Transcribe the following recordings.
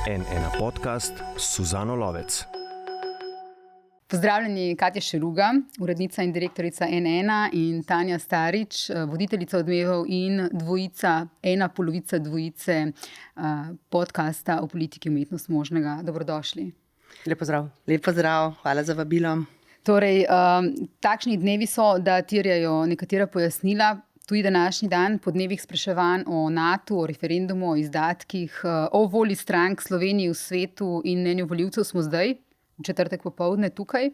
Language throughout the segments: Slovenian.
N1 podcast s Suzano Lovec. Pozdravljeni, Katja Šeruga, urednica in direktorica N1 in Tanja Starič, voditeljica Odmevov in dvojica, ena polovica dvojice podcasta o politiki umetnost možnega. Dobrodošli. Lep pozdrav. Lep pozdrav, hvala za vabilo. Torej, takšni dnevi so, da terjajo nekatera pojasnila. Tudi današnji dan po dnevih spraševanj o NATO, o referendumu, o izdatkih, o volji strank Sloveniji v svetu in mnenju volivcev smo zdaj, v četrtek popoldne tukaj.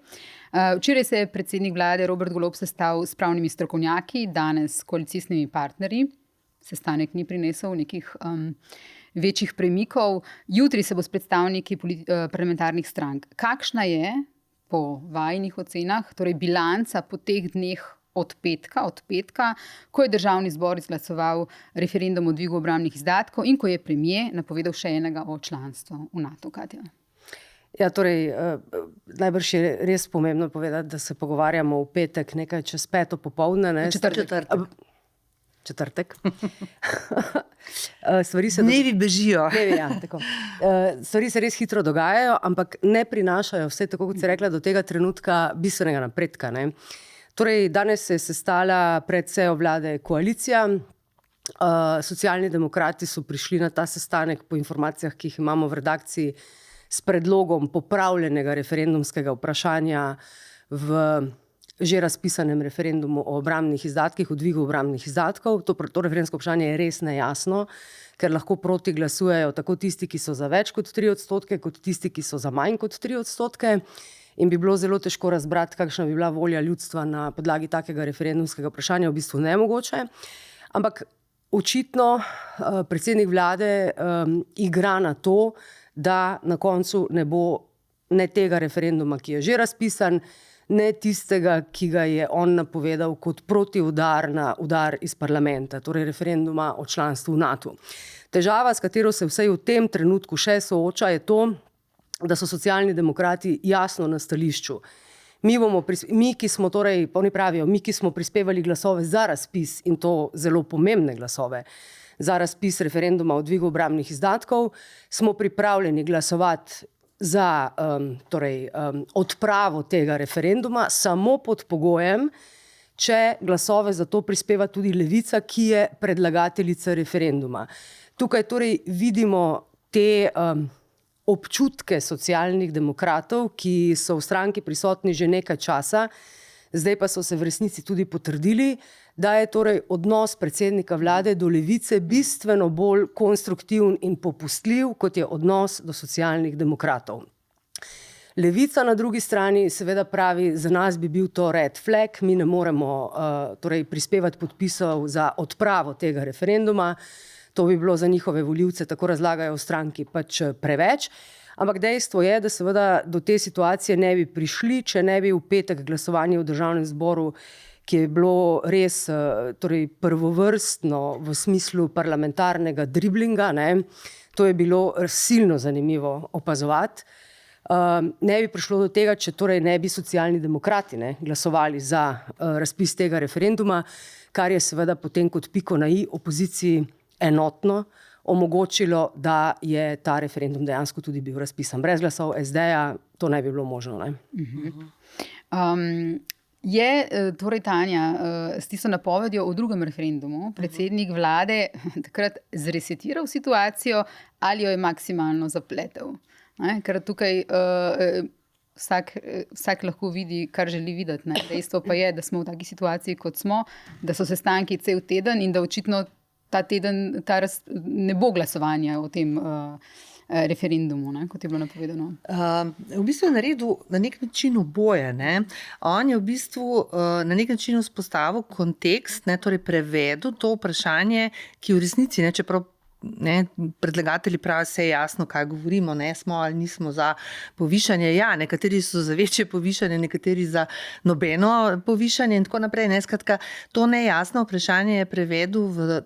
Včeraj se je predsednik vlade Robert Golob sestal s pravnimi strokovnjaki, danes s koalicijskimi partnerji. Sestanek ni prinesel nekih večjih premikov. Jutri se bo s predstavniki parlamentarnih strank. Kakšna je po vajinih ocenah, torej bilanca po teh dneh od petka, ko je državni zbor izglasoval referendum o dvigu obrambnih izdatkov in ko je premier napovedal še enega o članstvu v NATO, Katja? Ja, torej, najbrž je res pomembno povedati, da se pogovarjamo v petek nekaj čez 5. popoldne. Četrtek. Dnevi bežijo. Stvari se res hitro dogajajo, ampak ne prinašajo vse, tako kot si rekla, do tega trenutka bistvenega napredka, ne. Torej, danes se je sestala pred sejo vlade koalicija. Socialni demokrati so prišli na ta sestanek po informacijah, ki jih imamo v redakciji, s predlogom popravljenega referendumskega vprašanja v že razpisanem referendumu o obrambnih izdatkih, o dvigu obrambnih izdatkov. To referendumsko vprašanje je res nejasno, ker lahko proti glasujejo tako tisti, ki so za več kot 3%, kot tisti, ki so za manj kot 3%. In bi bilo zelo težko razbrati, kakšna bi bila volja ljudstva na podlagi takega referendumskega vprašanja, v bistvu nemogoče. Ampak očitno predsednik vlade igra na to, da na koncu ne bo ne tega referenduma, ki je že razpisan, ne tistega, ki ga je on napovedal kot protiudar na udar iz parlamenta, torej referenduma o članstvu v NATO. Težava, s katero se vsaj v tem trenutku še sooča, je to, da so socialni demokrati jasno na stališču. Mi, ki smo torej, oni pravijo, mi, ki smo prispevali glasove za razpis, in to zelo pomembne glasove, za razpis referenduma o dvigu obrambnih izdatkov, smo pripravljeni glasovati za odpravo tega referenduma samo pod pogojem, če glasove za to prispeva tudi Levica, ki je predlagateljica referenduma. Tukaj torej vidimo te občutke socialnih demokratov, ki so v stranki prisotni že nekaj časa, zdaj pa so se v resnici tudi potrdili, da je torej odnos predsednika vlade do Levice bistveno bolj konstruktiven in popustljiv, kot je odnos do socialnih demokratov. Levica na drugi strani seveda pravi, za nas bi bil to red flag, mi ne moremo prispevati podpisov za odpravo tega referenduma. To bi bilo za njihove volivce, tako razlagajo v stranki, pač preveč. Ampak dejstvo je, da seveda do te situacije ne bi prišli, če ne bi v petek glasovanje v državnem zboru, ki je bilo res prvovrstno v smislu parlamentarnega driblinga, ne. To je bilo silno zanimivo opazovati. Ne bi prišlo do tega, če torej ne bi socialni demokrati glasovali za razpis tega referenduma, kar je seveda potem kot piko na i opoziciji enotno omogočilo, da je ta referendum dejansko tudi bil razpisan. Brez glasov SD-ja to ne bi bilo možno. Je torej, Tanja, s tisto napovedjo o drugem referendumu predsednik vlade takrat zresetiral situacijo ali jo je maksimalno zapletel? Ker tukaj vsak lahko vidi, kar želi videti. Dejstvo pa je, da smo v taki situaciji, kot smo, da so sestanki cel teden in da očitno ta teden ne bo glasovanja o tem referendumu, kot je bilo napovedano. V bistvu je naredil na nek način oboje. On je v bistvu na nek način vzpostavil kontekst, torej prevedel to vprašanje, ki v resnici, čeprav predlagatelji pravijo, vse je jasno, kaj govorimo, smo ali nismo za povišanje. Ja, nekateri so za večje povišanje, nekateri za nobeno povišanje in tako naprej. Skratka, to nejasno vprašanje je prevedel v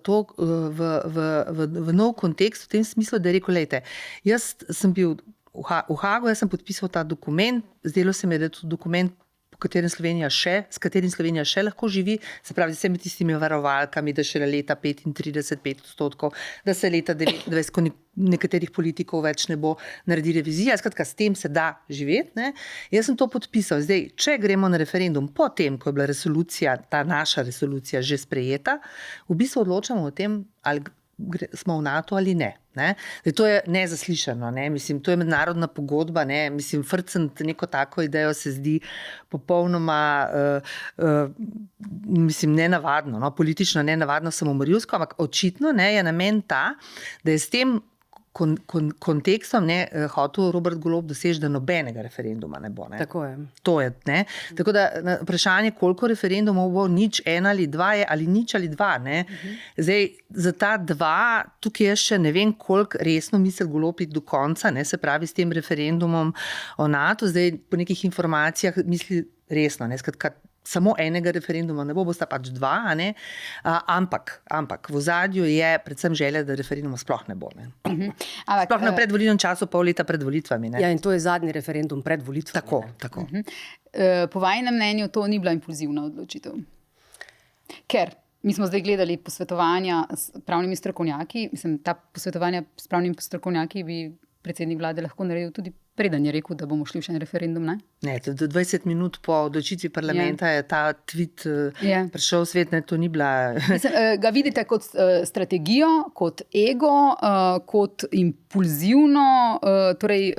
nov kontekst, v tem smislu, da je rekel, lejte, jaz sem bil v Hagu, jaz sem podpisal ta dokument, zdelo se mi, da je to dokument, s katerim Slovenija še lahko živi, se pravi, z vsemi tistimi varovalkami, da šele leta 35, 5%, da se leta 29, ko nekaterih politikov več ne bo naredi revizija, skratka, s tem se da živeti. Ne? Jaz sem to podpisal. Zdaj, če gremo na referendum, potem, ko je bila resolucija, ta naša resolucija že sprejeta, v bistvu odločamo o tem, ali smo v NATO ali ne. Zdaj, to je nezaslišano, ne? Mislim, to je mednarodna pogodba, ne? Mislim, frcniti neko tako idejo se zdi popolnoma mislim, nenavadno, no? Politično nenavadno, samomorilsko, ampak očitno ne, je namen ta, da je s tem kontekstom hotel Robert Golob doseči, da nobenega referenduma ne bo. Ne? Tako je. To je, ne? Tako da vprašanje, koliko referendumov bo, 1, ali 2 je, ali 0 ali 2. Ne? Zdaj, za ta 2, tukaj jaz še ne vem, koliko resno misli Golob iti do konca, ne? Se pravi s tem referendumom o NATO, zdaj po nekih informacijah misli resno, ne? Skratka, samo enega referenduma ne bo, bosta pač 2, ne? Ampak v ozadju je predvsem želja, da referenduma sploh ne bo. Ne? Sploh na predvolilnem času, pol leta pred volitvami. Ne? Ja, in to je zadnji referendum pred volitvami. Tako. Po vajinem mnenju to ni bila impulzivna odločitev. Ker mi smo zdaj gledali posvetovanja s pravnimi strokovnjaki, mislim, ta posvetovanja s pravnimi strokovnjaki bi predsednik vlade lahko naredil tudi preden je rekel, da bomo šli v še en referendum, ne? Ne, 20 minut po odločitvi parlamenta je ta tweet prišel v svet, ne, to ni bila... Mislim, ga vidite kot strategijo, kot ego, kot impulzivno, torej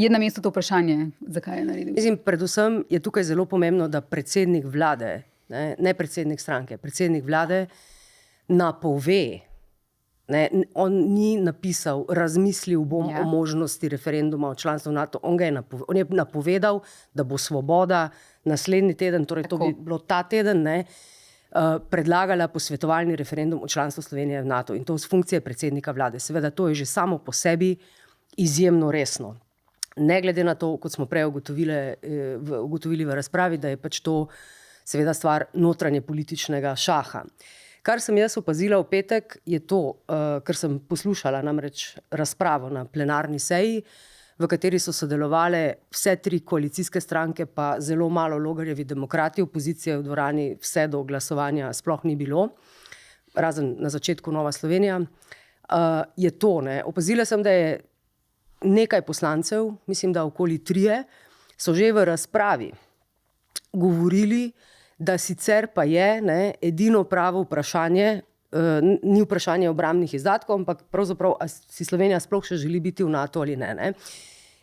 je na mestu to vprašanje, zakaj je naredil? Mislim, predvsem je tukaj zelo pomembno, da predsednik vlade, ne predsednik stranke, predsednik vlade napove. Ne, on ni napisal, razmislil bom o možnosti referenduma o članstvu NATO. On je napovedal, da bo Svoboda naslednji teden, torej to bi bilo ta teden, predlagala posvetovalni referendum o članstvu Slovenije v NATO. In to z funkcije predsednika vlade. Seveda to je že samo po sebi izjemno resno. Ne glede na to, kot smo prej ugotovili v razpravi, da je pač to seveda stvar notranje političnega šaha. Kar sem jaz opazila v petek, je to, ker sem poslušala namreč razpravo na plenarni seji, v kateri so sodelovale vse 3 koalicijske stranke, pa zelo malo Logarjevi demokrati, opozicije v dvorani vse do glasovanja sploh ni bilo, razen na začetku Nova Slovenija, je to. Ne. Opazila sem, da je nekaj poslancev, mislim, da okoli 3, so že v razpravi govorili, da sicer pa je edino pravo vprašanje, ni vprašanje obrambnih izdatkov, ampak pravzaprav si Slovenija sploh še želi biti v NATO ali ne.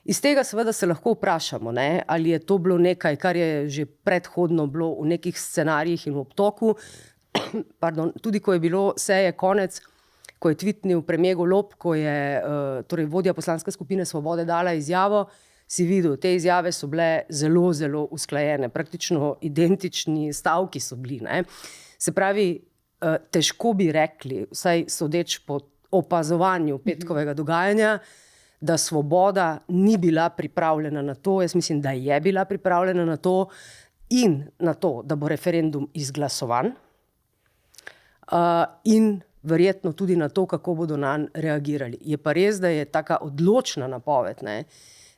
Iz tega seveda se lahko vprašamo, ali je to bilo nekaj, kar je že predhodno bilo v nekih scenarijih in v obtoku. Pardon, tudi ko je bilo seje konec, ko je tweetnil premier Golob, ko je torej vodja poslanske skupine Svobode dala izjavo, si videl, te izjave so bile zelo, zelo usklajene, praktično identični stavki so bili. Ne? Se pravi, težko bi rekli, vsaj sodeč po opazovanju petkovega dogajanja, da Svoboda ni bila pripravljena na to, jaz mislim, da je bila pripravljena na to in na to, da bo referendum izglasovan in verjetno tudi na to, kako bodo nanj reagirali. Je pa res, da je taka odločna napoved,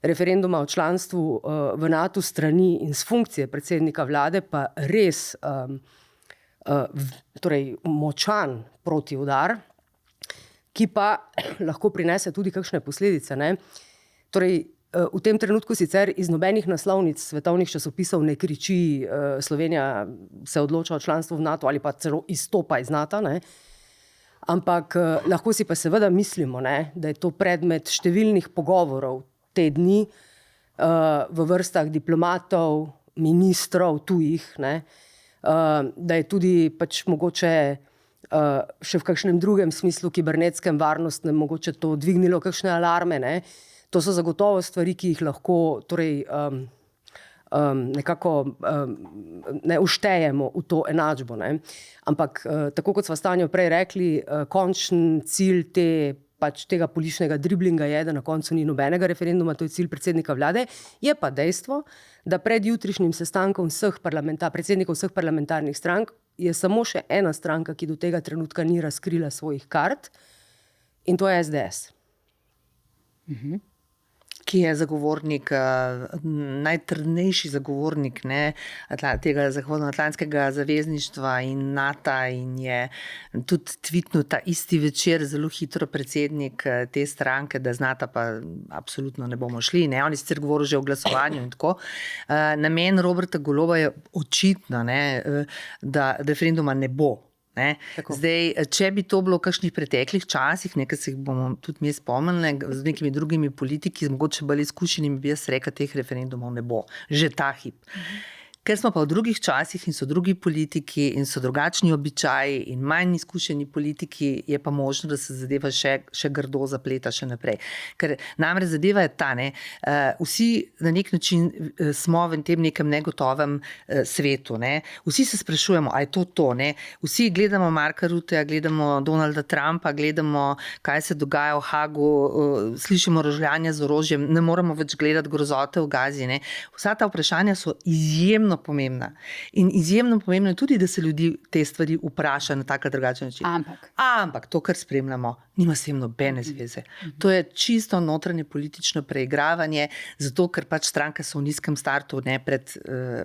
referenduma o članstvu v NATO strani in z funkcije predsednika vlade pa res torej močan protiudar, ki pa lahko prinese tudi kakšne posledice. Torej, v tem trenutku sicer iz nobenih naslovnic svetovnih časopisov ne kriči Slovenija se odloča o članstvu v NATO ali pa celo izstopa iz NATO, ampak lahko si pa seveda mislimo, da je to predmet številnih pogovorov te dni v vrstah diplomatov, ministrov tujih, da je tudi pač mogoče še v kakšnem drugem smislu kibernetskem varnostnem mogoče to dvignilo kakšne alarme. To so zagotovo stvari, ki jih lahko torej, nekako ne uštejemo v to enačbo. Ampak tako kot sva s Tanjo prej rekli, končni cilj tega političnega driblinga je, da na koncu ni nobenega referenduma, to je cilj predsednika vlade. Je pa dejstvo, da pred jutrišnjim sestankom predsednikov vseh parlamentarnih strank je samo še ena stranka, ki do tega trenutka ni razkrila svojih kart, in to je SDS. ki je zagovornik, najtrdnejši zagovornik tega zahodnoatlantskega zavezništva in NATO in je tudi tweetnul ta isti večer zelo hitro predsednik te stranke, da z NATO pa absolutno ne bomo šli. Oni sicer govorijo že o glasovanju in tako. Namen Roberta Goloba je očitno, da referenduma ne bo. Zdaj, če bi to bilo v kakšnih preteklih časih, nekaj se jih bomo tudi mi spomnili, z nekimi drugimi politiki, mogoče bolj izkušenimi, bi jaz rekla, teh referendumov ne bo. Že ta hip. Ker smo pa v drugih časih in so drugi politiki in so drugačni običaji in manj izkušeni politiki, je pa možno, da se zadeva še grdo zapleta še naprej. Ker namreč zadeva je ta, vsi na nek način smo v tem nekem negotovem svetu. Vsi se sprašujemo, a je to. Vsi gledamo Marka Rutteja, gledamo Donalda Trumpa, gledamo, kaj se dogaja v Hagu, slišimo rožljanje z orožjem, ne moremo več gledati grozote v Gazi. Vsa ta vprašanja so izjemno pomembna. In izjemno pomembno je tudi, da se ljudi te stvari vpraša na tak drugačen način. Ampak to, kar spremljamo, nima s tem nobene zveze. To je čisto notranje politično preigravanje, zato ker pač stranke so v nizkem startu pred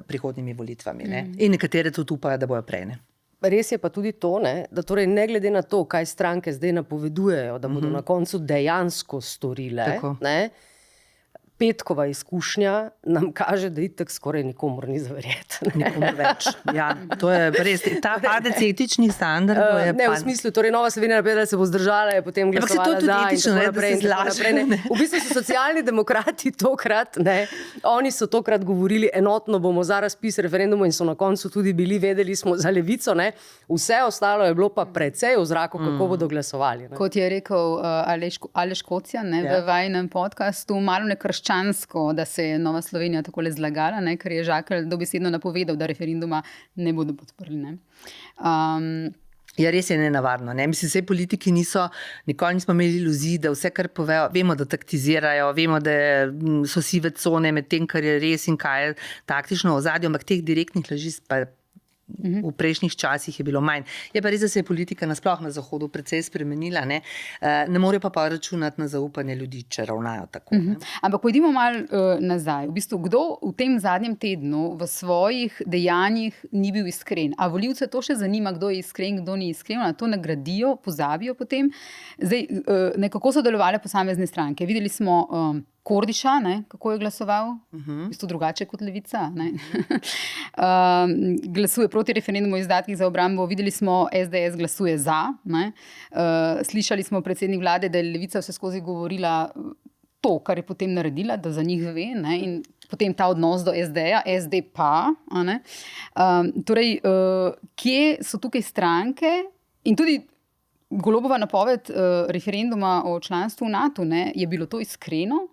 prihodnjimi volitvami. In nekatere tudi upajo, da bojo prej. Res je pa tudi to, da torej ne glede na to, kaj stranke zdaj napovedujejo, da bodo na koncu dejansko storile, petkova izkušnja nam kaže, da itak skoraj nikomor ni zaverjeti. Nikomor več. Ja, to je res. Ta padec etičnih standardov je v smislu, torej Nova Slovenija napovedala, se bo zdržala, je potem glasovala za in tako naprej. V bistvu so socialni demokrati tokrat, oni so tokrat govorili enotno, bomo za razpis referenduma in so na koncu tudi bili, vedeli smo za Levico, vse ostalo je bilo pa precej v zraku, kako bodo glasovali. Kot je rekel Aleš Kocjan v vajinem podcastu, malo nekrščansko, da se je Nova Slovenija takole zlagala, ker je Žakelj dobesedno napovedal, da referenduma ne bodo podprli. Ja, res je nenavadno. Mislim, vse politiki nikoli nismo imeli iluzij, da vse, kar povejo, vemo, da taktizirajo, vemo, da so sive cone med tem, kar je res in kaj je taktično v ozadju, ampak teh direktnih laži pa v prejšnjih časih je bilo manj. Je pa res, da se je politika nasploh na Zahodu precej spremenila. Ne morejo pa računati na zaupanje ljudi, če ravnajo tako. Ampak pojdimo malo nazaj. V bistvu, kdo v tem zadnjem tednu v svojih dejanjih ni bil iskren? A volivce to še zanima, kdo je iskren, kdo ni iskren? Na to nagradijo, pozabijo potem. Zdaj, nekako so delovale posamezne stranke. Videli smo Kordiša, kako je glasoval, v bistvu drugače kot Levica. Glasuje proti referendumu o izdatkih za obrambo. Videli smo, SDS glasuje za. Slišali smo predsednik vlade, da je Levica vse skozi govorila to, kar je potem naredila, da za njih ve. In potem ta odnos do SD-ja, SD pa. Torej, kje so tukaj stranke in tudi Golobova napoved referenduma o članstvu v NATO, je bilo to iskreno?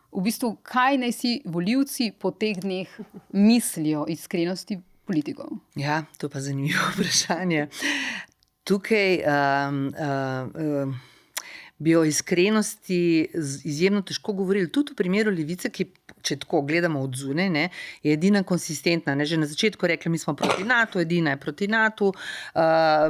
V bistvu, kaj naj si volivci po teh dneh mislijo o iskrenosti politikov? Ja, to pa zanimivo vprašanje. Tukaj bi o iskrenosti izjemno težko govorili. Tudi v primeru Levice, ki, če tako gledamo od zunaj, je edina konsistentna. Že na začetku rekli, mi smo proti NATO, edina je proti NATO.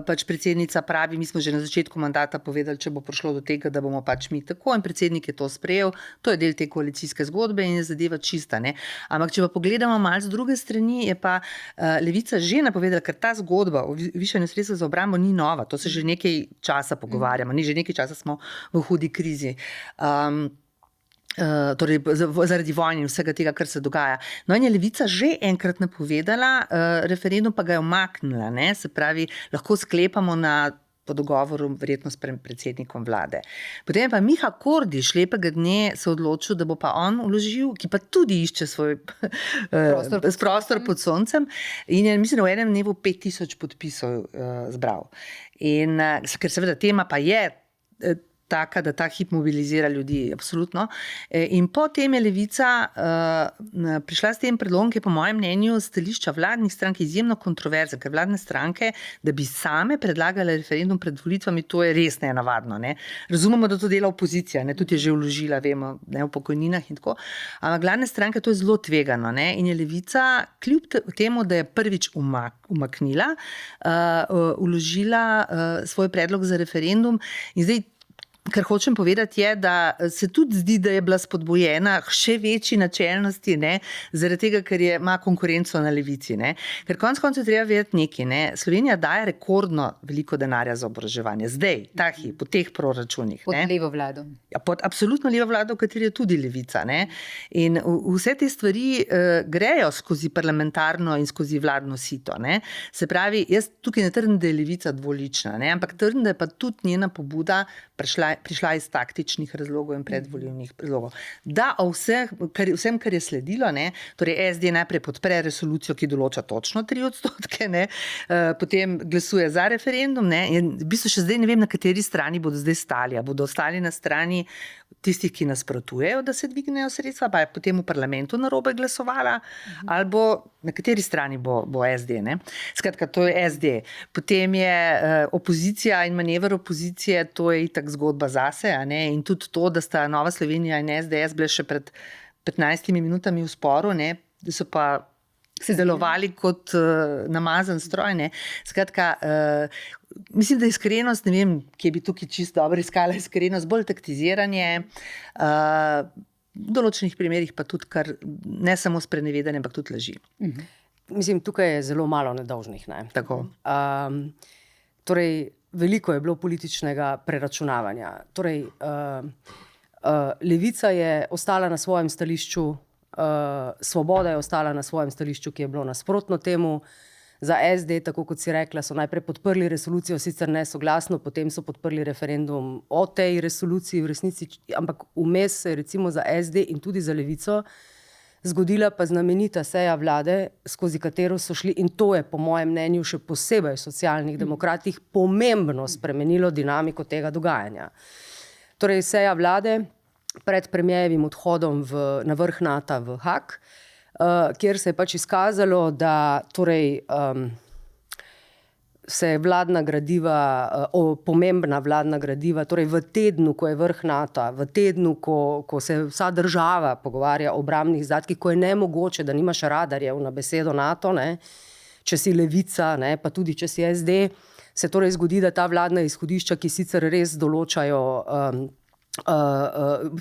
Pač predsednica pravi, mi smo že na začetku mandata povedali, če bo prišlo do tega, da bomo pač mi tako, in predsednik je to sprejel. To je del te koalicijske zgodbe in je zadeva čista. Ampak če pa pogledamo malo z druge strani, je pa Levica že napovedala, ker ta zgodba o višanju sredstev za obrambo ni nova. To se že nekaj časa pogovarjamo. Že nekaj časa smo v hudi krizi. Torej zaradi vojne in vsega tega, kar se dogaja. No, in je Levica že enkrat napovedala, referendum pa ga je umaknila. Se pravi, lahko sklepamo po dogovoru verjetno s predsednikom vlade. Potem je pa Miha Kordiš lepega dne se odločil, da bo pa on vložil, ki pa tudi išče svoj prostor pod soncem, in je, mislim, v enem dnevu 5000 podpisov zbral. In ker seveda tema pa je taka, da ta hip mobilizira ljudi, absolutno. In potem je Levica prišla s tem predlogom, ki je po mojem mnenju stališča vladnih strank izjemno kontroverzen, ker vladne stranke, da bi same predlagale referendum pred volitvami, to je res nenavadno. Razumemo, da to dela opozicija, tudi je že vložila, vemo, v pokojninah in tako. Ampak vladne stranke, to je zelo tvegano. In je Levica, kljub temu, da je prvič umaknila, vložila svoj predlog za referendum in zdaj kar hočem povedati, je, da se tudi zdi, da je bila spodbujena k še večji načelnosti, ne, zaradi tega, ker ima konkurenco na levici. Ne. Ker konec koncev treba vedeti nekaj. Ne. Slovenija daje rekordno veliko denarja za oboroževanje. Zdaj, ta hip, po teh proračunih. Pod ne. levo vlado. Ja, pod absolutno levo vlado, v kateri je tudi levica. Ne. In vse te stvari grejo skozi parlamentarno in skozi vladno sito. Ne. Se pravi, jaz tukaj ne trdim, da je levica dvolična, ne, ampak trdim, da je pa tudi njena pobuda prišla iz taktičnih razlogov in predvolilnih razlogov. Da o vsem, kar je sledilo, ne, torej SD najprej podpre resolucijo, ki določa točno 3%, ne, potem glasuje za referendum, ne, in v bistvu še zdaj ne vem, na kateri strani bodo zdaj stali. Bodo ostali na strani tistih, ki nasprotujejo, da se dvignejo sredstva, pa je potem v parlamentu narobe glasovala, ali bo na kateri strani bo SD. Ne. Skratka, to je SD. Potem je opozicija in manever opozicije, to je itak zgodba zase, a ne, in tudi to, da sta Nova Slovenija in SDS bile še pred 15 minutami v sporu, ne, da so pa se delovali kot namazan stroj. Ne. Skratka, mislim, da iskrenost, ne vem, kje bi tukaj čisto dobro iskala iskrenost, bolj taktiziranje, v določenih primerih pa tudi kar ne samo sprenevedanje, ampak tudi laži. Mislim, tukaj je zelo malo nedolžnih. Ne? Tako. Torej, veliko je bilo političnega preračunavanja. Torej, levica je ostala na svojem stališču, Svoboda je ostala na svojem stališču, ki je bilo nasprotno temu. Za SD, tako kot si rekla, so najprej podprli resolucijo, sicer nesoglasno, potem so podprli referendum o tej resoluciji v resnici, ampak vmes se je recimo za SD in tudi za levico zgodila pa znamenita seja vlade, skozi katero so šli, in to je po mojem mnenju še posebej v Socialnih demokratih pomembno spremenilo dinamiko tega dogajanja. Torej, seja vlade pred premierjevim odhodom na vrh NATO v Haag, kjer se je pač izkazalo, da torej, se vladna gradiva, pomembna vladna gradiva, torej v tednu, ko je vrh NATO, v tednu, ko se vsa država pogovarja o obrambnih izdatkih, ko je nemogoče, da nimaš radarjev na besedo NATO, ne, če si levica, ne, pa tudi če si SD, se torej zgodi, da ta vladna izhodišča, ki sicer res določajo,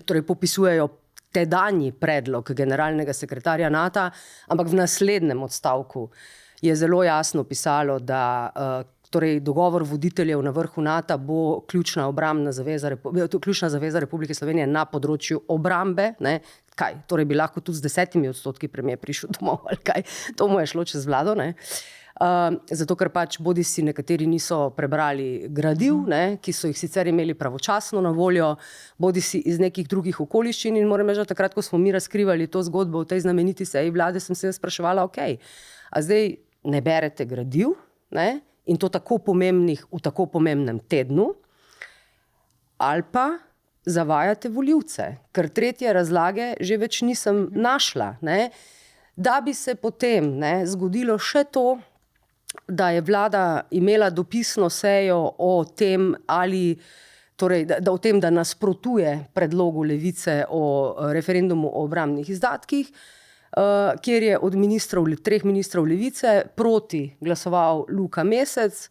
torej popisujejo tedanji predlog generalnega sekretarja NATO, ampak v naslednjem odstavku je zelo jasno pisalo, da torej dogovor voditeljev na vrhu NATO bo ključna zaveza Republike Slovenije na področju obrambe. Ne? Kaj? Torej bi lahko tudi z 10% premier prišel domov, ali kaj? To mu je šlo čez vlado, ne? Zato, ker pač bodisi nekateri niso prebrali gradiv, ne, ki so jih sicer imeli pravočasno na voljo, bodisi iz nekih drugih okoliščin, in moram reči, da takrat, ko smo mi razkrivali to zgodbo v tej znameniti seji vlade, sem se spraševala, a zdaj ne berete gradiv, ne, in to tako pomembnih v tako pomembnem tednu, ali pa zavajate volivce, ker tretje razlage že več nisem našla, ne, da bi se potem, ne, zgodilo še to, da je vlada imela dopisno sejo o tem, da o tem, da nasprotuje predlogu levice o referendumu o obrambnih izdatkih, kjer je od treh ministrov levice proti glasoval Luka Mesec,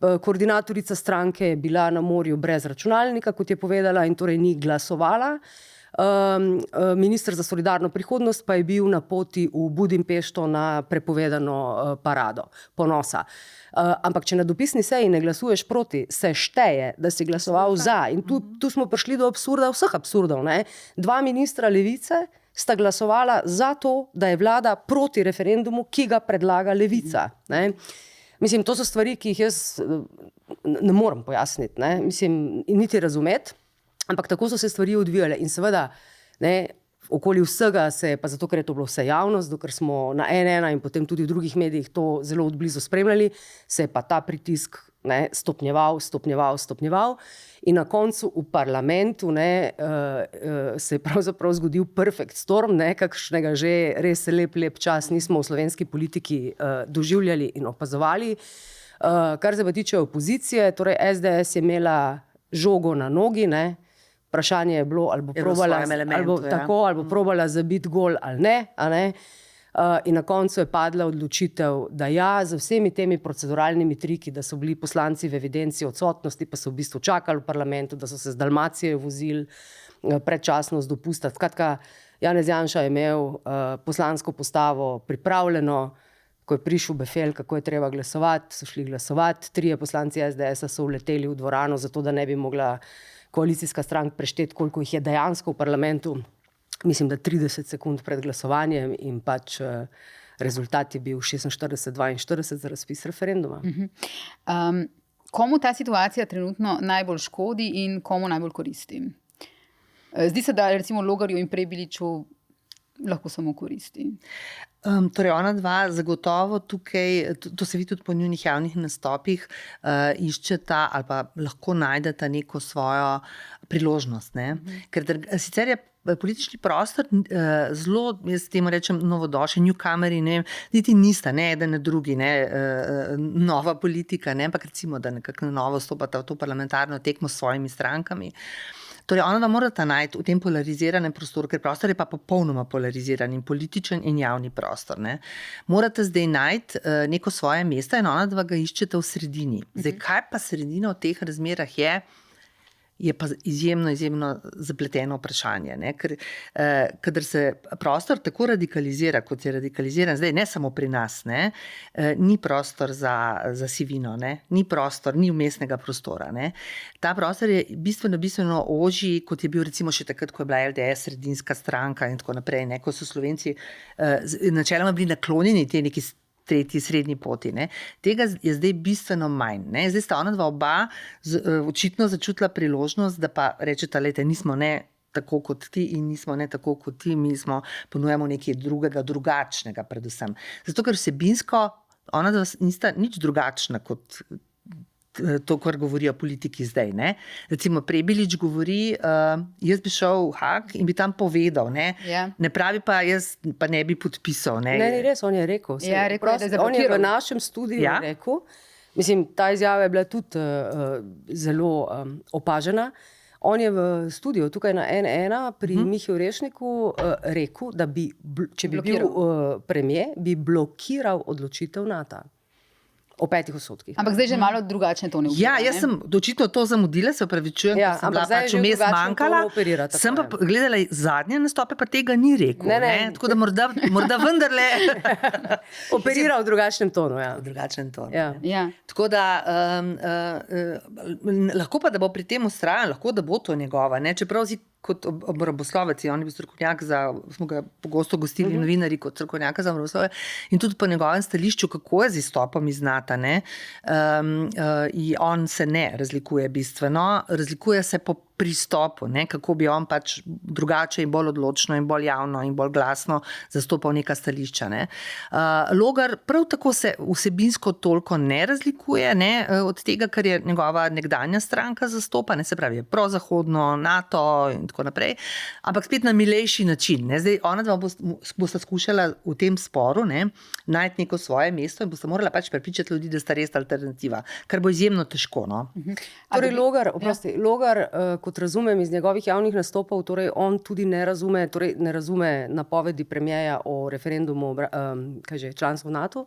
koordinatorica stranke je bila na morju brez računalnika, kot je povedala, in torej ni glasovala. Minister za solidarno prihodnost pa je bil na poti v Budimpešto na prepovedano parado ponosa. Ampak če na dopisni seji ne glasuješ proti, se šteje, da si glasoval za. In tu smo prišli do absurda, vseh absurdov. Ne? 2 ministra levice sta glasovala za to, da je vlada proti referendumu, ki ga predlaga levica. Ne? Mislim, to so stvari, ki jih jaz ne morem pojasniti, ne? Mislim, niti razumeti. Ampak tako so se stvari odvijale in seveda, ne, okoli vsega se je, pa zato, ker je to bilo vse javnost, dokler smo na N1 in potem tudi v drugih medijih to zelo odblizu spremljali, se je pa ta pritisk, ne, stopnjeval in na koncu v parlamentu, ne, se je pravzaprav zgodil perfect storm, ne, kakšnega že res lep čas nismo v slovenski politiki doživljali in opazovali. Kar se pa tiče opozicije, torej SDS je imela žogo na nogi, ne. Vprašanje je bilo, ali bo probala zabiti gol ali ne. In na koncu je padla odločitev, da ja, z vsemi temi proceduralnimi triki, da so bili poslanci v evidenci odsotnosti, pa so v bistvu čakali v parlamentu, da so se z Dalmacije vozili predčasno z dopusta. Skratka, Janez Janša je imel poslansko postavo pripravljeno, ko je prišel befel, kako je treba glasovati, so šli glasovati, 3 poslanci SDS-a so uleteli v dvorano, zato da ne bi mogla koalicijska stranka prešteti, koliko jih je dejansko v parlamentu. Mislim, da 30 sekund pred glasovanjem in pač rezultat je bil 46-42 za razpis referenduma. Komu ta situacija trenutno najbolj škodi in komu najbolj koristi? Zdi se, da recimo Logarju in Prebiliču lahko samo koristi. Torej, ona dva zagotovo tukaj, to se vidi tudi po njunih javnih nastopih, iščeta ali pa lahko najdeta neko svojo priložnost. Ne? Ker sicer je politični prostor zelo, jaz temu rečem, novodošli, newcomeri, ne, niti nista, ne eden, ne drugi, ne, nova politika, ne, ampak recimo, da nekako na novo stopata v to parlamentarno tekmo s svojimi strankami. Torej, ona da morata najti v tem polariziranem prostoru, ker prostor je pa popolnoma polariziran in političen in javni prostor. Ne. Morate zdaj najti neko svoje mesto in ona dva ga iščete v sredini. Zdaj, kaj pa sredina v teh razmerah je pa izjemno zapleteno vprašanje. Ne? Ker kadar se prostor tako radikalizira, kot je radikaliziran zdaj, ne samo pri nas, ne? Ni prostor za sivino, ne? Ni vmesnega prostora. Ne? Ta prostor je bistveno ožji, kot je bil recimo še takrat, ko je bila LDS sredinska stranka in tako naprej, ne? Ko so Slovenci načeloma bili naklonjeni te neki tretji srednji poti. Ne. Tega je zdaj bistveno manj. Ne. Zdaj sta ona dva oba očitno začutila priložnost, da pa rečeta, lejte, nismo ne tako kot ti in nismo ne tako kot ti, mi ponujamo nekaj drugega, drugačnega predvsem. Zato, ker vsebinsko ona dva nista nič drugačna kot to, kar govorijo politiki zdaj. Ne. Recimo Prebilič govori, jaz bi šel v Haag in bi tam povedal, ne, ne pravi pa, jaz pa ne bi podpisal. Ne, ne res, on je rekel. On je v našem studiu rekel, mislim, ta izjava je bila tudi zelo opažena. On je v studiu tukaj na N1 pri Mihi Orešniku rekel, da bi, če bi bil premier, bi blokiral odločitev NATO. O 5%. Ampak zdaj že malo drugačne tone. Ja, jaz sem očitno to zamudila, se opravičujem, ker sem bila pač vmes manjkala. Sem pa gledala zadnje nastope, pa tega ni rekel. Ne. Tako da morda vendarle operiral v drugačnem tonu. Ja. V drugačnem tonu. Ja. Tako da lahko pa, da bo pri tem vztrajan, lahko da bo to njegova. Ne? Čeprav si kot obramboslovec, on je bil strokovnjak smo ga pogosto gostili novinarji kot strokovnjaka za obramboslovje in tudi po njegovem stališču, kako je z izstopom iz NATO, ne? On se ne razlikuje bistveno, razlikuje se po pristopu, ne? Kako bi on pač drugače in bolj odločno in bolj javno in bolj glasno zastopal neka stališča. Ne? Logar prav tako se vsebinsko toliko ne razlikuje, ne? Od tega, kar je njegova nekdanja stranka zastopa, ne? Se pravi, je prozahodno, NATO in tako naprej, ampak spet na milejši način. Ne? Zdaj, ona dva bosta skušala v tem sporu, ne? Najti neko svoje mesto in bosta morala pač prepričati ljudi, da sta res alternativa, kar bo izjemno težko. No? Torej, Logar, kot razumem iz njegovih javnih nastopov, torej on tudi ne razume napovedi premierja o referendumu članstva v NATO,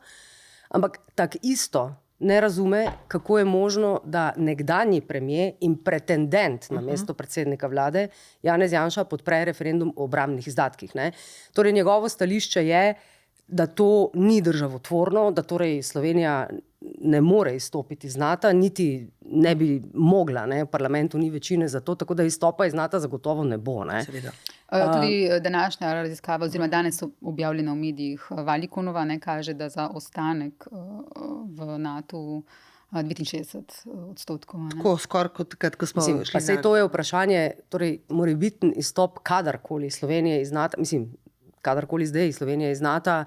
ampak tak isto ne razume, kako je možno, da nekdanji premier in pretendent na mesto predsednika vlade Janez Janša podpre referendum o obrambnih izdatkih. Ne? Torej, njegovo stališče je, da to ni državotvorno, da torej Slovenija ne more izstopiti iz NATO, niti ne bi mogla, ne? V parlamentu ni večine za to, tako da izstopa iz NATO zagotovo ne bo. Ne? Tudi današnja raziskava, oziroma danes objavljena v medijih Valikonova, ne, kaže, da za ostanek v NATO 69%. Tako, skoraj kot ko smo šli. Pa sej to je vprašanje, torej morebiten izstop kadarkoli Slovenije iz NATO, mislim, kadarkoli zdaj Slovenija iz NATO,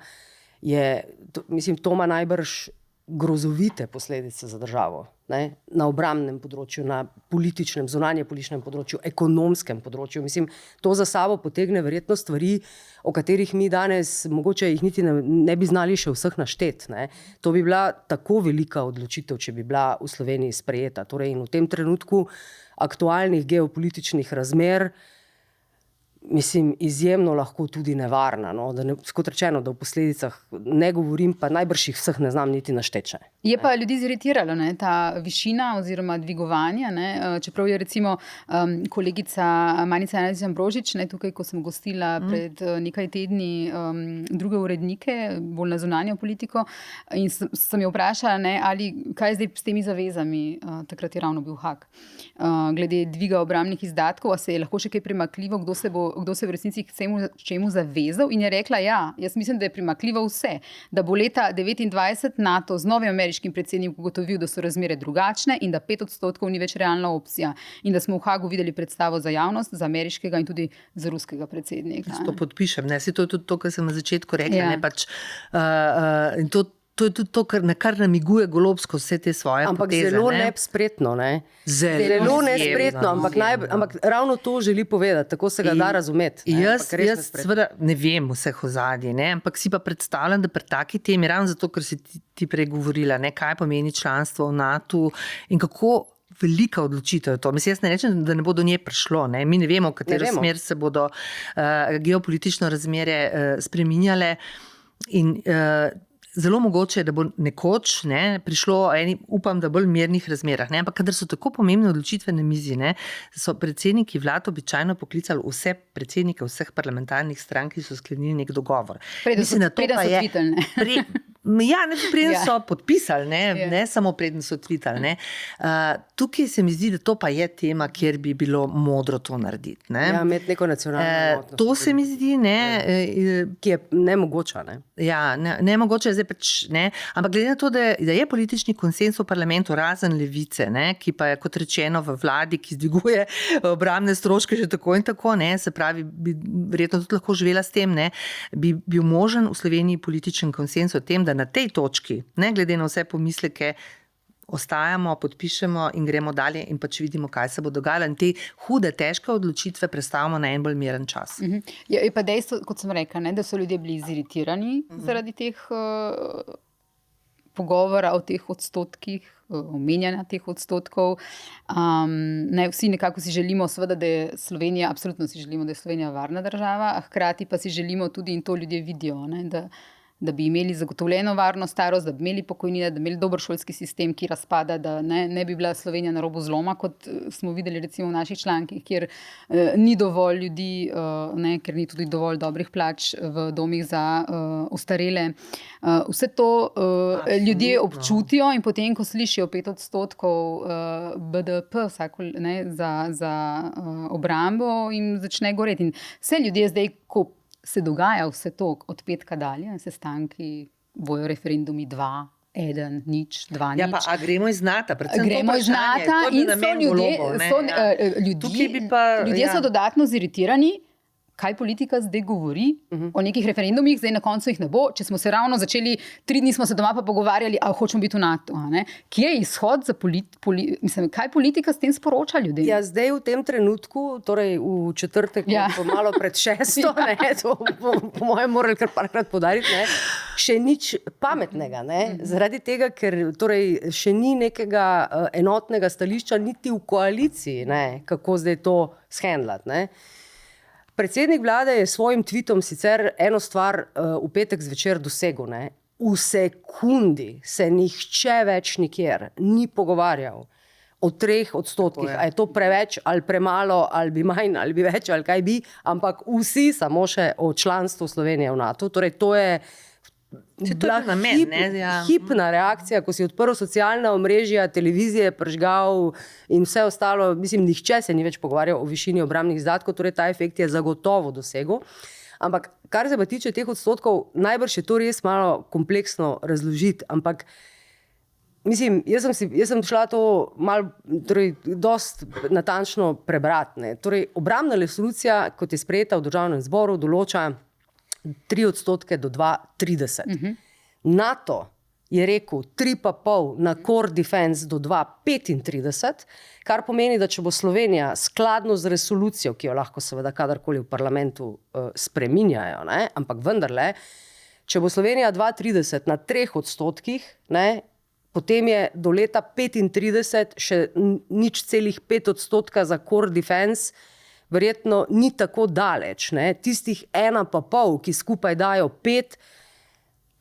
to ima najbrž grozovite posledice za državo. Ne? Na obrambnem področju, na političnem, zunanje političnem področju, ekonomskem področju. Mislim, to za sabo potegne verjetno stvari, o katerih mi danes mogoče jih niti ne bi znali še vseh našteti. Ne? To bi bila tako velika odločitev, če bi bila v Sloveniji sprejeta. Torej, in v tem trenutku aktualnih geopolitičnih razmer mislim, izjemno lahko tudi nevarna. No? Kot rečeno, da v posledicah ne govorim, pa najbrž jih vseh ne znam niti našteče. Je pa ljudi ziritiralo, ne, ta višina oziroma dvigovanje, ne, čeprav je recimo kolegica Manica Janez-Ambrožič, ne, tukaj, ko sem gostila pred nekaj tedni druge urednike, bolj na zunanjo politiko, in sem jo vprašala, ne, ali kaj je zdaj s temi zavezami, takrat je ravno bil Haag, glede dviga obrambnih izdatkov, a se je lahko še kaj premakljivo, kdo se v resnici k čemu zavezal, in je rekla, ja, jaz mislim, da je premakljivo vse, da bo leta 2029 NATO z novim ameriškim predsednikom ugotovil, da so razmere drugačne in da 5% ni več realna opcija in da smo v Haagu videli predstavo za javnost, za ameriškega in tudi za ruskega predsednika. To podpišem, ne? To je tudi to, kar sem na začetku rekla, ne pač in to je tudi to, na kar namiguje Golobsko vse te svoje ampak poteze. Zelo nespretno, ne? Zelo nespretno, ampak ravno to želi povedati, tako se ga da razumeti. Jaz seveda ne vem vseh ozadij, ne? Ampak si pa predstavljam, da pri taki temi, ravno zato, ker si ti prej govorila, ne? Kaj pomeni članstvo v NATO in kako velika odločitev je to. Mislim, jaz ne rečem, da ne bo do nje prišlo. Ne? Mi ne vemo, v katero smer se bodo geopolitično razmere spreminjale in zelo mogoče, da bo nekoč prišlo upam, da bolj mirnih razmerah. Ne? Ampak kadar so tako pomembne odločitve na mizi, ne, so predsedniki vlad običajno poklicali vse predsednike vseh parlamentarnih strank, ki so sklenili nek dogovor. Preden so tvitali, preden so podpisali, ne samo preden so tvitali. Tukaj se mi zdi, da to pa je tema, kjer bi bilo modro to narediti. Ne? Ja, imeti neko nacionalno enotnost. To se mi zdi, ki je nemogoča. Ne? Ja, nemogoče zdaj pač, ne. Ampak glede na to, da je politični konsens v parlamentu razen Levice, ne, ki pa je, kot rečeno, v vladi, ki zdviguje obrambne stroške že tako in tako, ne, se pravi, bi verjetno tudi lahko živela s tem, ne, bi bil možen v Sloveniji političen konsens o tem, da na tej točki, ne glede na vse pomisleke, ostajamo, podpišemo in gremo dalje in pač vidimo, kaj se bo dogajalo in te hude, težke odločitve prestavimo na en bolj miren čas. Je pa dejstvo, kot sem rekla, ne, da so ljudje bili iziritirani zaradi teh pogovora o teh odstotkih, omenjanja teh odstotkov. Vsi nekako si želimo, seveda, da je Slovenija, absolutno si želimo, da je Slovenija varna država, a hkrati pa si želimo tudi, in to ljudje vidijo, ne, da bi imeli zagotovljeno varno starost, da bi imeli pokojnine, da bi imeli dober šolski sistem, ki razpada, da ne bi bila Slovenija na robu zloma, kot smo videli recimo v naših člankih, kjer ni dovolj ljudi, ker ni tudi dovolj dobrih plač v domih za ostarele. Vse to ljudje občutijo in potem, ko slišijo 5% BDP za obrambo, jim začne goreti. In vse ljudje zdaj, ko se dogaja vse to od petka dalje, sestanki, bojo referendumi 2, 1, 0, 2, 0. Ja, pa gremo iz NATO, predvsem gremo iz NATO in so ljudje so dodatno ziritirani, kaj politika zdaj govori o nekih referendumih, zdaj na koncu jih ne bo, če smo se ravno začeli, 3 dni smo se doma pa pogovarjali, ali hočemo biti v NATO. Kje je izhod za mislim, kaj politika s tem sporoča ljudem? Ja, zdaj v tem trenutku, torej v četrtek, malo pred 6, to po mojem morali kar parkrat podariti, še nič pametnega. Zaradi tega, ker torej še ni nekega enotnega stališča niti v koaliciji, kako zdaj to shendlati. Predsednik vlade je s svojim tweetom sicer eno stvar v petek zvečer dosegel. V sekundi se nihče več nikjer ni pogovarjal o 3%. A je to preveč ali premalo, ali bi manj, ali bi več, ali kaj bi, ampak vsi samo še o članstvu Slovenije v NATO. Torej, to je bila hipna reakcija, ko si odprl socialna omrežja, televizije, pržgal in vse ostalo. Mislim, nihče se ni več pogovarjal o višini obrambnih izdatkov, torej ta efekt je zagotovo dosegel. Ampak kar se pa tiče teh odstotkov, najbrž je to res malo kompleksno razložiti, ampak mislim, jaz sem šla to malo, torej, dost natančno prebrati. Torej, obrambna resolucija, kot je sprejeta v Državnem zboru, določa 3% do 2,30. NATO je rekel 3,5 na core defense do 2,35, kar pomeni, da če bo Slovenija skladno z resolucijo, ki jo lahko seveda kadarkoli v parlamentu spreminjajo, ampak vendarle, če bo Slovenija 2,30 na 3%, potem je do leta 35 še 0,5% za core defense, verjetno ni tako daleč. Ne? Tistih 1,5, ki skupaj dajo 5,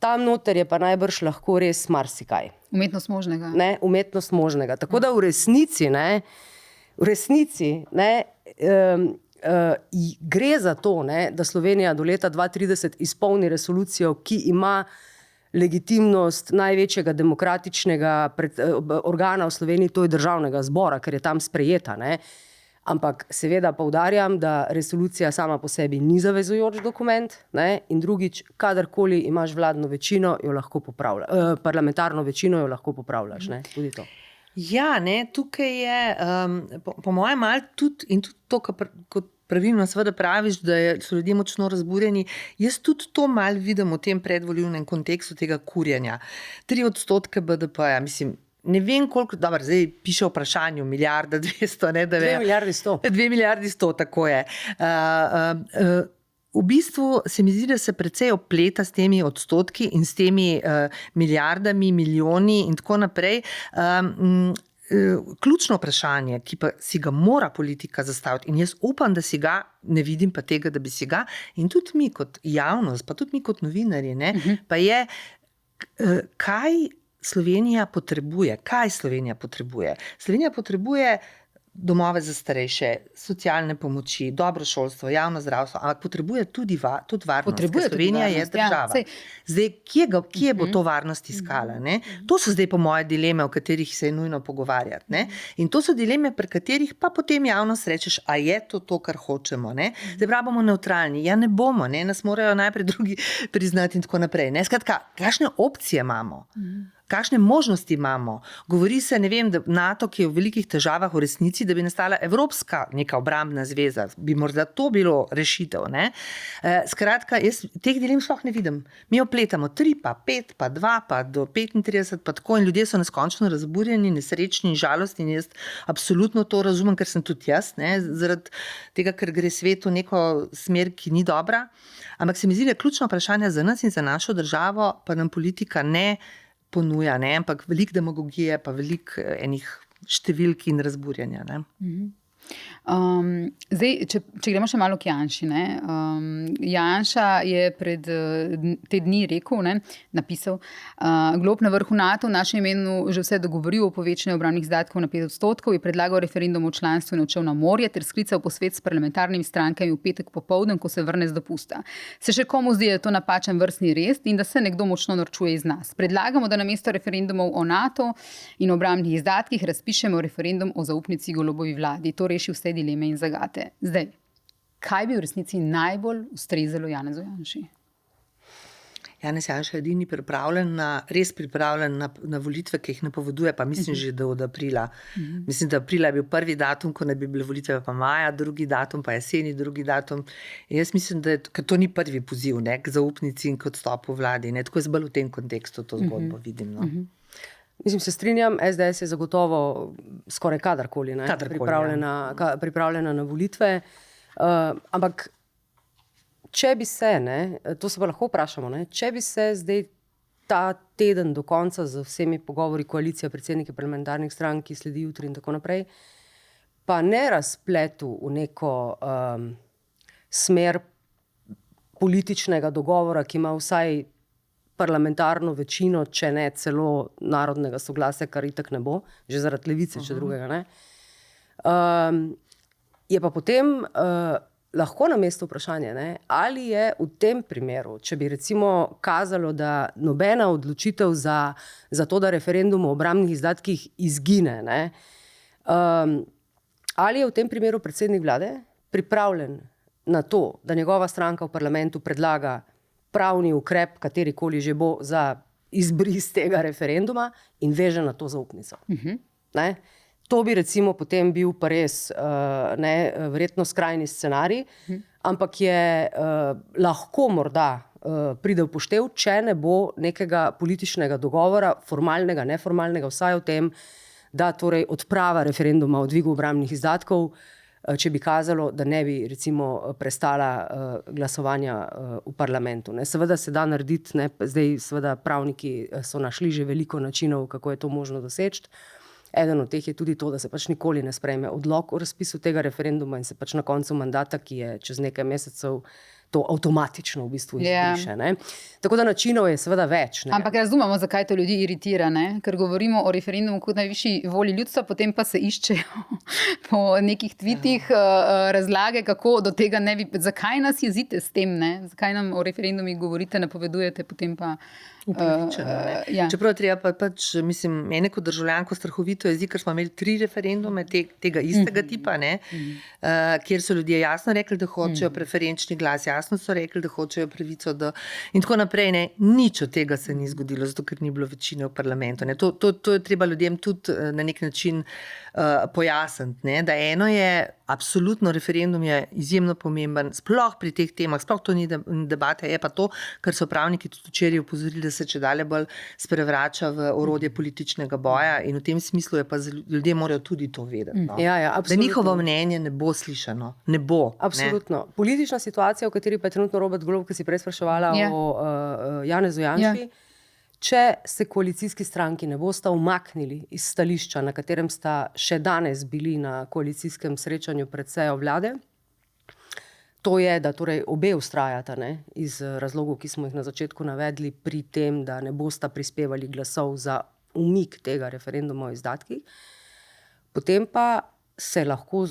tam noter je pa najbrž lahko res marsikaj. Umetnost možnega. Ne? Umetnost možnega. Tako da v resnici, gre za to, ne, da Slovenija do leta 2030 izpolni resolucijo, ki ima legitimnost največjega demokratičnega organa v Sloveniji, to je Državnega zbora, ker je tam sprejeta. Ne. Ampak seveda poudarjam, da resolucija sama po sebi ni zavezujoč dokument, ne, in drugič, kadarkoli imaš vladno večino, jo lahko parlamentarno večino jo lahko popravljaš. Ne, tudi to. Ja, ne, tukaj je, po mojem, malo tudi, in tudi to, kot pravilno seveda praviš, da so ljudje močno razburjeni, jaz tudi to malo vidim v tem predvolilnem kontekstu tega kurjenja. 3% BDP-ja, mislim, ne vem koliko, dobro, zdaj piše v vprašanju, 1,2 milijarde, ne, da 2 milijardi 100. 2 milijardi 100, tako je. V bistvu se mi zdi, da se precej opleta s temi odstotki in s temi milijardami, milijoni in tako naprej. Ključno vprašanje, ki pa si ga mora politika zastaviti, in jaz upam, da si ga, ne vidim pa tega, da bi si ga, in tudi mi kot javnost, pa tudi mi kot novinarji, ne, pa je, kaj Slovenija potrebuje. Kaj Slovenija potrebuje? Slovenija potrebuje domove za starejše, socialne pomoči, dobro šolstvo, javno zdravstvo, ampak potrebuje tudi varnost. Slovenija je država. Zdaj, kje bo to varnost iskala? Ne? To so zdaj po moje dileme, o katerih se je nujno pogovarjati. Ne? In to so dileme, pri katerih pa potem javnost rečeš, a je to, kar hočemo. Ne? Zdaj prav bomo neutralni. Ja, ne bomo, ne? Nas morajo najprej drugi priznati in tako naprej. Ne? Skratka, kakšne opcije imamo? Kakšne možnosti imamo? Govori se, ne vem, da NATO, ki je v velikih težavah v resnici, da bi nastala evropska neka obrambna zveza, bi morda to bilo rešitev. Ne? Skratka, jaz teh dilem sploh ne vidim. Mi opletamo 3, pa 5, pa 2, pa do 35, pa tako, in ljudje so neskončno razburjeni, nesrečni in žalostni, in jaz absolutno to razumem, ker sem tudi jaz, ne? Zaradi tega, ker gre svet v neko smer, ki ni dobra. Ampak se mi zdi, da je ključno vprašanje za nas in za našo državo, pa nam politika ne ponuja, ne? Ampak veliko demagogije, pa veliko enih številk in razburjanja. Ne? Zdaj, če gremo še malo k Janši. Janša je pred te dni rekel, napisal, Golob na vrhu NATO v našem imenu že vse dogovoril o povečanju obrambnih izdatkov na 5%, je predlagal referendum o članstvu in odšel na morje ter sklical posvet s parlamentarnimi strankami v petek popoldan, ko se vrne z dopusta. Se še komu zdi, da je to napačen vrstni red in da se nekdo močno norčuje iz nas? Predlagamo, da namesto referendumov o NATO in obrambnih izdatkih razpišemo referendum o zaupnici Golobovi vladi. To reši vse dileme in zagate. Zdaj, kaj bi v resnici najbolj ustrezalo Janezu Janši? Janez Janša je edini res pripravljen na volitve, ki jih napoveduje, pa mislim že od aprila. Mislim, da aprila je bil prvi datum, ko ne bi bile volitve, pa maja, drugi datum, pa jeseni, drugi datum. In jaz mislim, da to ni prvi poziv, ne, k zaupnici in k odstopu vladi. Ne. Tako jaz bolj v tem kontekstu to zgodbo vidim. No. Mislim, se strinjam, SDS je zagotovo skoraj kadarkoli pripravljena na volitve. Ampak če bi se, to se pa lahko vprašamo, če bi se zdaj ta teden do konca z vsemi pogovori koalicija, predsedniki parlamentarnih strank, ki sledi jutri in tako naprej, pa ne razpletu v neko smer političnega dogovora, ki ima vsaj parlamentarno večino, če ne celo narodnega soglasja, kar itak ne bo, že zaradi Levice, če drugega ne. Je pa potem lahko na mestu vprašanje, ali je v tem primeru, če bi recimo kazalo, da nobena odločitev za to, da referendum o obrambnih izdatkih izgine, ali je v tem primeru predsednik vlade pripravljen na to, da njegova stranka v parlamentu predlaga pravni ukrep, katerikoli že bo, za izbris tega referenduma in veže na to zaupnico. To bi recimo potem bil pa res verjetno skrajni scenarij, ampak je lahko morda pride v poštev, če ne bo nekega političnega dogovora, formalnega, neformalnega, vsaj o tem, da torej odprava referenduma o dvigu obrambnih izdatkov, če bi kazalo, da ne bi recimo prestala glasovanja v parlamentu. Seveda se da narediti, zdaj seveda pravniki so našli že veliko načinov, kako je to možno doseči, Eden od teh je tudi to, da se pač nikoli ne sprejme odlok o razpisu tega referenduma in se pač na koncu mandata, ki je čez nekaj mesecev, to avtomatično v bistvu izbriše. Ne? Tako da načinov je seveda več. Ne? Ampak razumemo, zakaj to ljudi iritira, ne? Ker govorimo o referendumu kot najvišji volji ljudstva, potem pa se iščejo po nekih tvitih razlage, kako do tega ne bi. Zakaj nas jezite s tem? Ne? Zakaj nam o referendumih govorite, napovedujete, potem pa. Ja. Čeprav treba pač, mislim, mene kot državljanko strahovito jezi, ker smo imeli 3 referendume tega istega tipa, ne? Kjer so ljudje jasno rekli, da hočejo preferenčni glas, jasno so rekli, da hočejo pravico do in tako naprej. Ne? Nič od tega se ni zgodilo, zato ker ni bilo večine v parlamentu. Ne? To je treba ljudem tudi na nek način pojasniti, ne? Da eno je, absolutno referendum je izjemno pomemben, sploh pri teh temah, sploh to ni debate, je pa to, kar so pravniki tudi včeraj opozorili, da se čedalje bolj sprevrača v orodje političnega boja in v tem smislu je pa ljudje morajo tudi to vedeti. No? Ja, da njihovo mnenje ne bo slišano. Ne bo. Absolutno. Ne? Politična situacija, v kateri pa je trenutno Robert Golob, ki si prej spraševala o Janezu Janši, če se koalicijski stranki ne bosta umaknili iz stališča, na katerem sta še danes bili na koalicijskem srečanju pred sejo vlade, to je, da torej obe vztrajata, ne, iz razlogov, ki smo jih na začetku navedli, pri tem, da ne bosta prispevali glasov za umik tega referenduma o izdatkih, potem pa se lahko,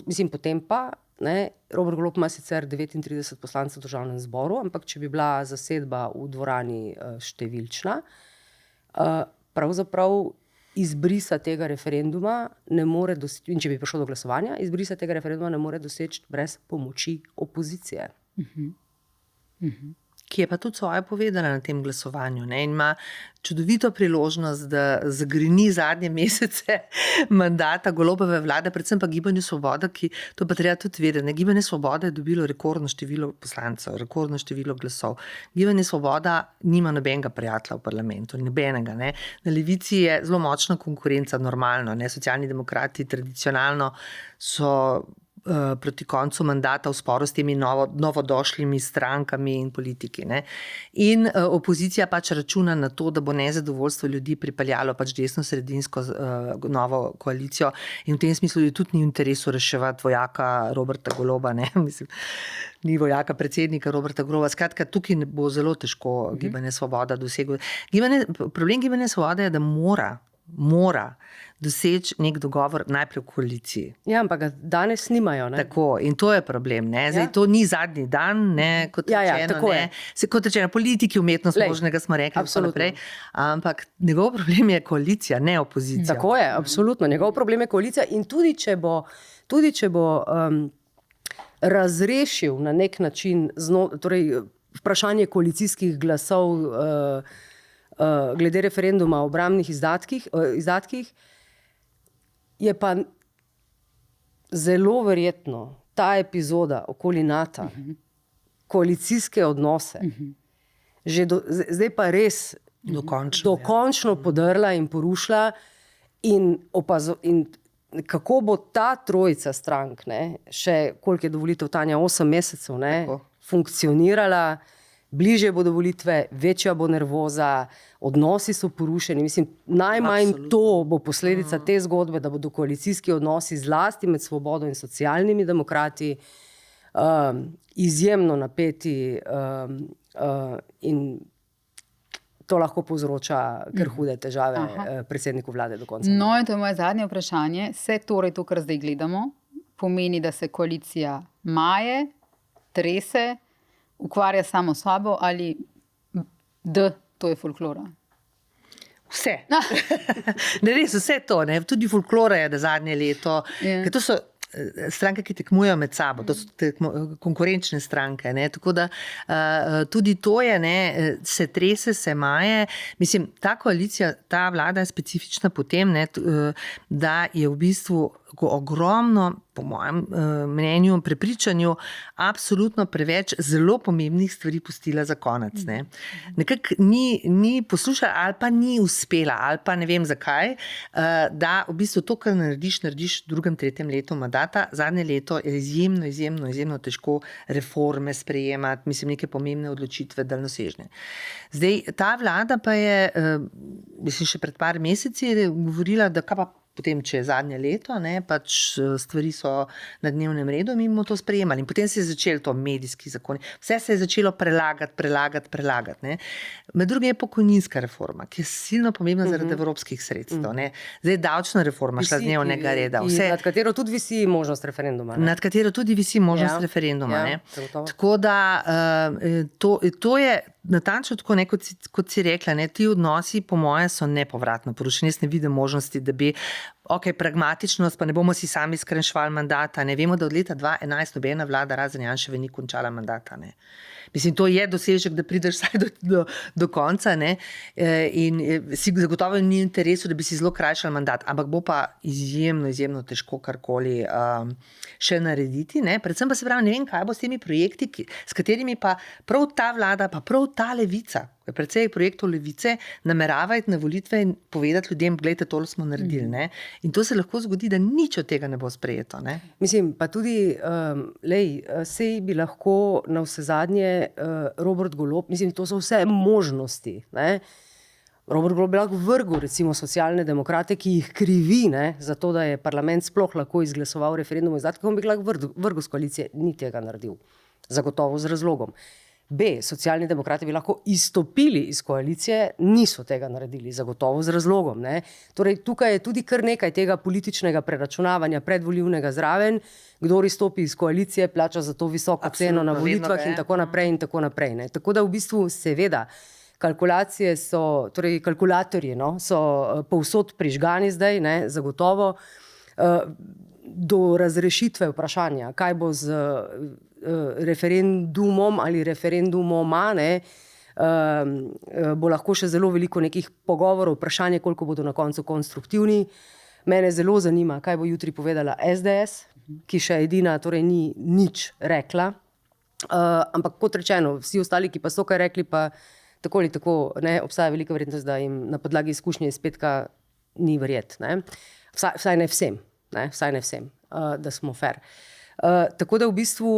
Robert Golob ima sicer 39 poslancev v državnem zboru, ampak če bi bila zasedba v dvorani številčna, pravzaprav izbrisa tega referenduma ne more doseči, in če bi prišlo do glasovanja, izbrisa tega referenduma ne more doseči brez pomoči opozicije. Ki je pa tudi svoje povedala na tem glasovanju, ne? In ima čudovito priložnost, da zagreni zadnje mesece mandata Golobove vlade, predvsem pa Gibanju Svoboda, ki to pa treba tudi vedeti. Ne? Gibanje Svoboda je dobilo rekordno število poslancev, rekordno število glasov. Gibanje Svoboda nima nobenega prijatelja v parlamentu, nobenega. Ne? Na levici je zelo močna konkurenca, normalno. Ne? Socialni demokrati tradicionalno so proti koncu mandata v sporu s temi novodošlimi strankami in politiki. Ne? In opozicija pač računa na to, da bo nezadovoljstvo ljudi pripeljalo pač desno-sredinsko novo koalicijo in v tem smislu je tudi ni v interesu reševati vojaka Roberta Goloba, ne? Mislim, ni vojaka predsednika Roberta Goloba. Skratka, tukaj bo zelo težko Gibanje Svoboda dosegel. Problem Gibanja Svoboda je, da mora doseči nek dogovor najprej v koaliciji. Ja, ampak ga danes nimajo. Ne? Tako, in to je problem. Ne? Zdaj, to ni zadnji dan, ne? Kot rečeno, politiki umetnost možnega smo rekli, naprej, ampak njegov problem je koalicija, ne opozicija. Tako je, absolutno. Njegov problem je koalicija in tudi če bo razrešil na nek način torej vprašanje koalicijskih glasov glede referenduma o obrambnih izdatkih, je pa zelo verjetno ta epizoda okoli NATO, koalicijske odnose, zdaj pa res dokončno podrla in porušila in kako bo ta trojica strank, ne, še koliko je do volitev, Tanja, 8 mesecev, ne, funkcionirala. Bližje bodo volitve, večja bo nervoza, odnosi so porušeni. Mislim, najmanj to bo posledica te zgodbe, da bodo koalicijski odnosi zlasti med Svobodo in socialnimi demokrati izjemno napeti in to lahko povzroča kar hude težave predsedniku vlade do konca. No, in to je moje zadnje vprašanje. Se torej to, kar zdaj gledamo, pomeni, da se koalicija maje, trese, ukvarja samo s sabo ali to je folklora? Vse. Ne, res, vse to. Ne? Tudi folklora je, da zadnje leto. Ker to so stranke, ki tekmujejo med sabo, to so konkurenčne stranke. Ne? Tako da tudi to je, ne? Se trese, se maje. Mislim, ta koalicija, ta vlada je specifična po tem, ne? Da je v bistvu ogromno, po mojem mnenju, prepričanju, absolutno preveč zelo pomembnih stvari pustila za konec. Ne? Nekako ni poslušala ali pa ni uspela, ali pa ne vem zakaj, da v bistvu to, kar narediš v drugem, tretjem letu mandata, zadnje leto je izjemno težko reforme sprejemati, mislim, neke pomembne odločitve, daljnosežne. Zdaj, ta vlada pa je, mislim, še pred par meseci govorila, da potem, če je zadnje leto, ne, pač stvari so na dnevnem redu, mi bomo to sprejemali. In potem se je začelo to medijski zakon. Vse se je začelo prelagati. Ne. Med drugim je pokojninska reforma, ki je silno pomembna zaradi evropskih sredstev. Ne. Zdaj davčna reforma šla z dnevnega reda. Nad katero tudi visi možnost referenduma. Ne? Nad katero tudi visi možnost referenduma. Ne. Tako da to je natančno tako, ne, kot si rekla, ne, ti odnosi po moje so nepovratno porušeni. Jaz ne vidim možnosti, da bi pragmatičnost, pa ne bomo si sami skrenšvali mandata. Ne vemo, da od leta 2011 nobena vlada razen Janševe ni končala mandata. Ne. Mislim, to je dosežek, da prideš vsaj do konca, ne? In si zagotovo ni v interesu, da bi si zelo krajšal mandat, ampak bo pa izjemno težko karkoli še narediti. Ne? Predvsem pa se pravi, ne vem, kaj bo s temi projekti, s katerimi pa prav ta vlada, pa prav ta levica, predvsej projektov levice, nameravajte na volitve in povedati ljudem, gledajte, tole smo naredili. Ne? In to se lahko zgodi, da nič od tega ne bo sprejeto. Ne? Mislim, pa tudi, sej bi lahko na vse zadnje Robert Golob, mislim, to so vse možnosti. Ne? Robert Golob bi lahko vrgel, recimo, socialne demokrate, ki jih krivi, ne, za to, da je parlament sploh lahko izglasoval referendum o izdatkih, on bi lahko vrgel z koalicije, ni tega naredil. Zagotovo z razlogom. Socialni demokrati bi lahko izstopili iz koalicije, niso tega naredili, zagotovo z razlogom. Ne? Torej, tukaj je tudi kar nekaj tega političnega preračunavanja predvolilnega zraven, kdor izstopi iz koalicije, plača za to visoko ceno na volitvah in tako naprej in tako naprej. Ne? Tako da v bistvu seveda kalkulacije so, torej kalkulatorji so povsod prižgani zdaj, ne? Zagotovo do razrešitve vprašanja, kaj bo z referendumom ali referendumoma, ne, bo lahko še zelo veliko nekih pogovorov, vprašanje, koliko bodo na koncu konstruktivni. Mene zelo zanima, kaj bo jutri povedala SDS, ki še edina torej ni nič rekla. Ampak kot rečeno, vsi ostali, ki pa so kaj rekli, pa tako ali tako ne, obstaja velika verjetnost, da jim na podlagi izkušnje iz petka ni verjeti. Vsaj ne vsem, da smo fair. Tako da v bistvu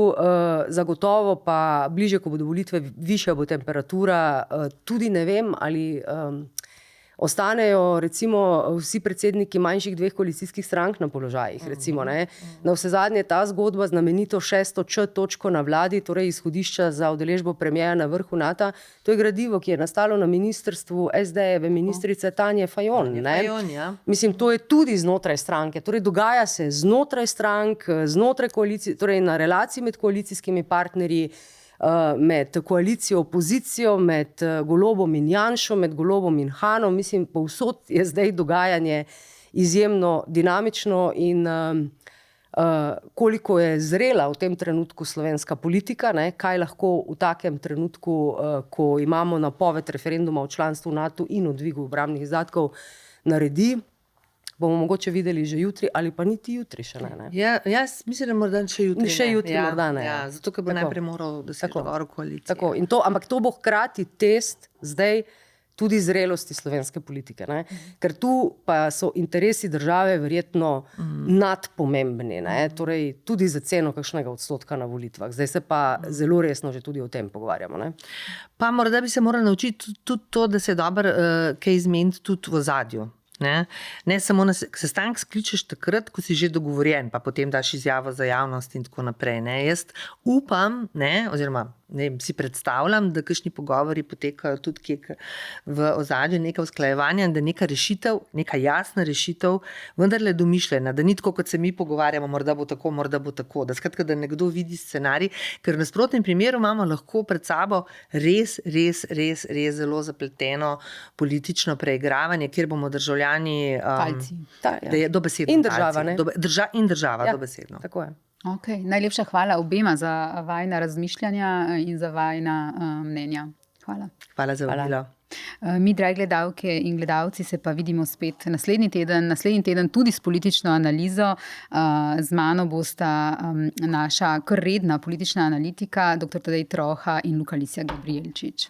zagotovo pa bliže, ko bodo volitve, višja bo temperatura, tudi ne vem, ali ostanejo recimo vsi predsedniki manjših 2 koalicijskih strank na položajih. Recimo, ne. Na vse zadnje ta zgodba znamenito 6. točko na vladi, torej izhodišča za udeležbo premierja na vrhu NATO, to je gradivo, ki je nastalo na ministrstvu SD-jeve ministrice Tanje Fajon. Mislim, to je tudi znotraj stranke, torej dogaja se znotraj strank, znotraj koalicije, torej na relaciji med koalicijskimi partnerji, med koalicijo, opozicijo, med Golobom in Janšo, med Golobom in Hanom. Mislim, povsod je zdaj dogajanje izjemno dinamično in koliko je zrela v tem trenutku slovenska politika, ne, kaj lahko v takem trenutku, ko imamo napoved referenduma o članstvu v NATO in o dvigu obrambnih izdatkov, naredi, bomo mogoče videli že jutri, ali pa niti jutri še ne. Ja, jaz mislim, da morda še jutri. Še jutri morda ne. Ja, zato, ker bo najprej moral doseči dogovor v koaliciji. Tako, ampak to bo hkrati test zdaj tudi zrelosti slovenske politike. Ne? Ker tu pa so interesi države verjetno nadpomembni, ne? Torej tudi za ceno kakšnega odstotka na volitvah. Zdaj se pa zelo resno že tudi o tem pogovarjamo. Ne? Pa morda bi se morali naučiti tudi to, da se je dobro kaj izmeniti tudi v ozadju. Ne samo na sestanek skličeš takrat, ko si že dogovorjen, pa potem daš izjavo za javnost in tako naprej. Ne. Jaz upam, oziroma si predstavljam, da kakšni pogovori potekajo tudi v ozadju, neka usklajevanja, da neka rešitev, neka jasna rešitev, vendarle domišljena, da ni tako, kot se mi pogovarjamo, morda bo tako, da skratka, da nekdo vidi scenarij, ker v nasprotnem primeru imamo lahko pred sabo res zelo zapleteno politično preigravanje, kjer bomo državljani dobesedno in država, ne? In država, dobesedno. Tako je. Okay. Najlepša hvala obema za vajina razmišljanja in za vajina mnenja. Hvala. Hvala za vabilo. Mi, dragi gledalke in gledalci, se pa vidimo spet naslednji teden tudi s politično analizo. Z mano bosta naša kar redna politična analitika, dr. Tadej Troha in Luka Lisjak Gabrielčič.